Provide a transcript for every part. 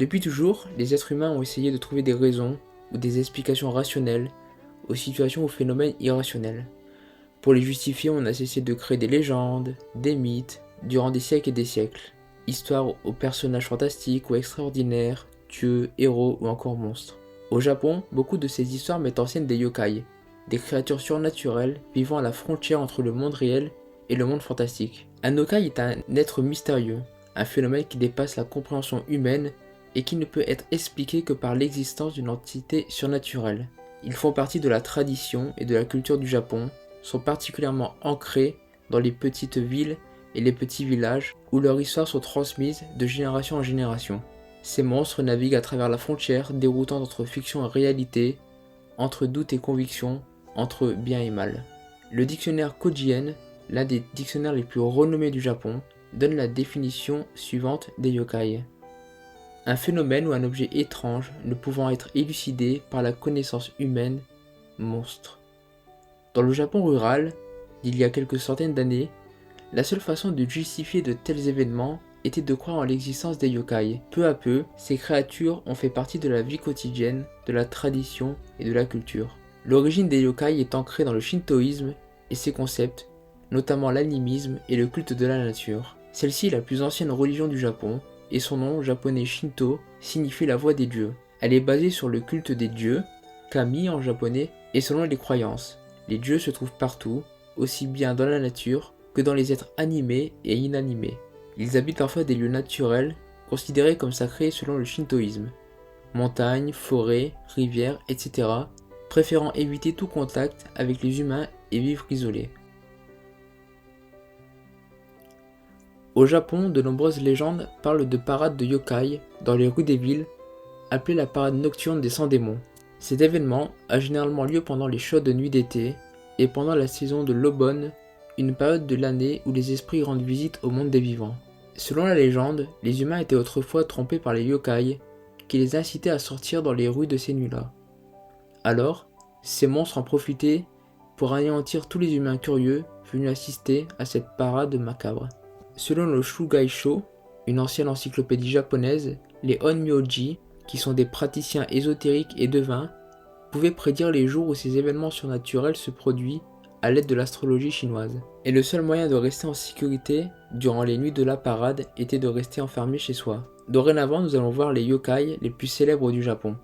Depuis toujours, les êtres humains ont essayé de trouver des raisons ou des explications rationnelles aux situations ou phénomènes irrationnels. Pour les justifier, on a cessé de créer des légendes, des mythes, durant des siècles et des siècles. Histoires aux personnages fantastiques ou extraordinaires, dieux, héros ou encore monstres. Au Japon, beaucoup de ces histoires mettent en scène des yokai, des créatures surnaturelles vivant à la frontière entre le monde réel et le monde fantastique. Un yokai est un être mystérieux, un phénomène qui dépasse la compréhension humaine et qui ne peut être expliqué que par l'existence d'une entité surnaturelle. Ils font partie de la tradition et de la culture du Japon, sont particulièrement ancrés dans les petites villes et les petits villages où leurs histoires sont transmises de génération en génération. Ces monstres naviguent à travers la frontière déroutant entre fiction et réalité, entre doute et conviction, entre bien et mal. Le dictionnaire Kojien, l'un des dictionnaires les plus renommés du Japon, donne la définition suivante des yokai. Un phénomène ou un objet étrange ne pouvant être élucidé par la connaissance humaine, monstre. Dans le Japon rural, d'il y a quelques centaines d'années, la seule façon de justifier de tels événements était de croire en l'existence des yokai. Peu à peu, ces créatures ont fait partie de la vie quotidienne, de la tradition et de la culture. L'origine des yokai est ancrée dans le shintoïsme et ses concepts, notamment l'animisme et le culte de la nature. Celle-ci est la plus ancienne religion du Japon, et son nom japonais Shinto signifie la voix des dieux. Elle est basée sur le culte des dieux, kami en japonais, et selon les croyances. Les dieux se trouvent partout, aussi bien dans la nature que dans les êtres animés et inanimés. Ils habitent parfois des lieux naturels, considérés comme sacrés selon le shintoïsme. Montagnes, forêts, rivières, etc., préférant éviter tout contact avec les humains et vivre isolés. Au Japon, de nombreuses légendes parlent de parades de yokai dans les rues des villes, appelée la parade nocturne des 100 démons. Cet événement a généralement lieu pendant les chaudes nuits d'été et pendant la saison de l'Obon, une période de l'année où les esprits rendent visite au monde des vivants. Selon la légende, les humains étaient autrefois trompés par les yokai qui les incitaient à sortir dans les rues de ces nuits-là. Alors, ces monstres en profitaient pour anéantir tous les humains curieux venus assister à cette parade macabre. Selon le Shugaisho, une ancienne encyclopédie japonaise, les Onmyoji, qui sont des praticiens ésotériques et devins, pouvaient prédire les jours où ces événements surnaturels se produisent à l'aide de l'astrologie chinoise. Et le seul moyen de rester en sécurité durant les nuits de la parade était de rester enfermé chez soi. Dorénavant, nous allons voir les yokai les plus célèbres du Japon.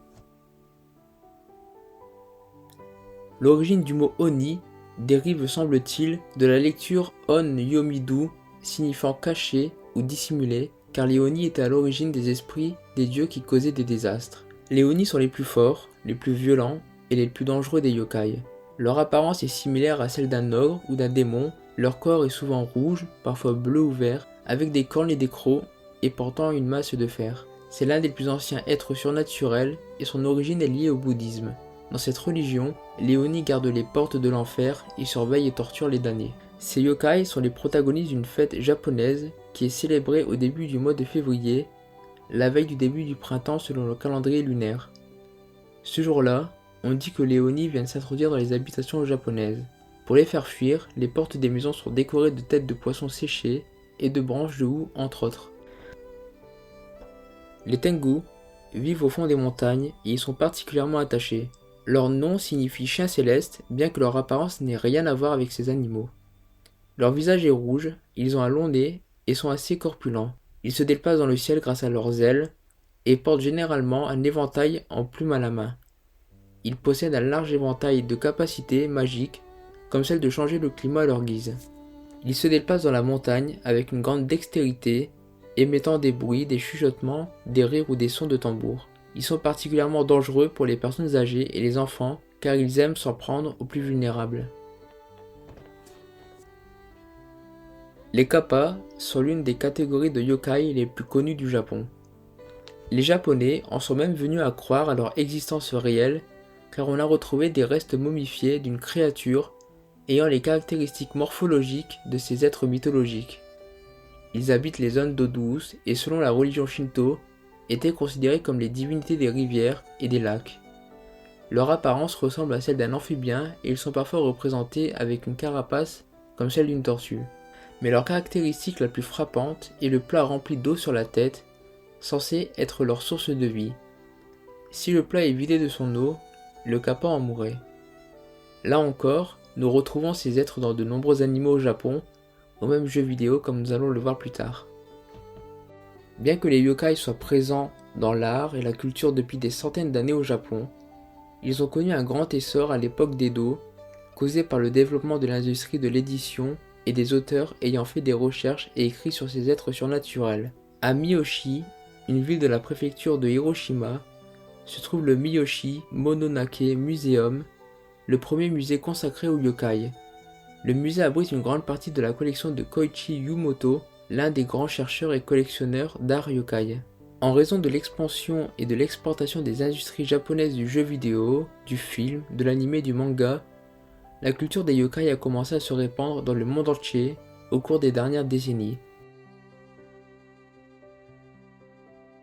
L'origine du mot Oni dérive, semble-t-il, de la lecture On Yomidu, signifiant caché ou dissimulé, car les Oni étaient à l'origine des esprits des dieux qui causaient des désastres. Les Oni sont les plus forts, les plus violents et les plus dangereux des yokai. Leur apparence est similaire à celle d'un ogre ou d'un démon, leur corps est souvent rouge, parfois bleu ou vert, avec des cornes et des crocs, et portant une masse de fer. C'est l'un des plus anciens êtres surnaturels, et son origine est liée au bouddhisme. Dans cette religion, les Oni gardent les portes de l'enfer et surveillent et torturent les damnés. Ces yokai sont les protagonistes d'une fête japonaise qui est célébrée au début du mois de février, la veille du début du printemps selon le calendrier lunaire. Ce jour-là, on dit que les Oni viennent s'introduire dans les habitations japonaises. Pour les faire fuir, les portes des maisons sont décorées de têtes de poissons séchées et de branches de houx, entre autres. Les Tengu vivent au fond des montagnes et y sont particulièrement attachés. Leur nom signifie chien céleste, bien que leur apparence n'ait rien à voir avec ces animaux. Leur visage est rouge, ils ont un long nez et sont assez corpulents. Ils se déplacent dans le ciel grâce à leurs ailes et portent généralement un éventail en plume à la main. Ils possèdent un large éventail de capacités magiques, comme celle de changer le climat à leur guise. Ils se déplacent dans la montagne avec une grande dextérité, émettant des bruits, des chuchotements, des rires ou des sons de tambour. Ils sont particulièrement dangereux pour les personnes âgées et les enfants, car ils aiment s'en prendre aux plus vulnérables. Les kappa sont l'une des catégories de yokai les plus connues du Japon. Les Japonais en sont même venus à croire à leur existence réelle, car on a retrouvé des restes momifiés d'une créature ayant les caractéristiques morphologiques de ces êtres mythologiques. Ils habitent les zones d'eau douce et selon la religion Shinto, étaient considérés comme les divinités des rivières et des lacs. Leur apparence ressemble à celle d'un amphibien et ils sont parfois représentés avec une carapace comme celle d'une tortue. Mais leur caractéristique la plus frappante est le plat rempli d'eau sur la tête, censé être leur source de vie. Si le plat est vidé de son eau, le kappa en mourrait. Là encore, nous retrouvons ces êtres dans de nombreux animaux au Japon, ou même jeux vidéo comme nous allons le voir plus tard. Bien que les yokai soient présents dans l'art et la culture depuis des centaines d'années au Japon, ils ont connu un grand essor à l'époque d'Edo, causé par le développement de l'industrie de l'édition et des auteurs ayant fait des recherches et écrit sur ces êtres surnaturels. À Miyoshi, une ville de la préfecture de Hiroshima, se trouve le Miyoshi Mononake Museum, le premier musée consacré aux yokai. Le musée abrite une grande partie de la collection de Koichi Yumoto, l'un des grands chercheurs et collectionneurs d'art yokai. En raison de l'expansion et de l'exportation des industries japonaises du jeu vidéo, du film, de l'anime et du manga, la culture des yokai a commencé à se répandre dans le monde entier au cours des dernières décennies.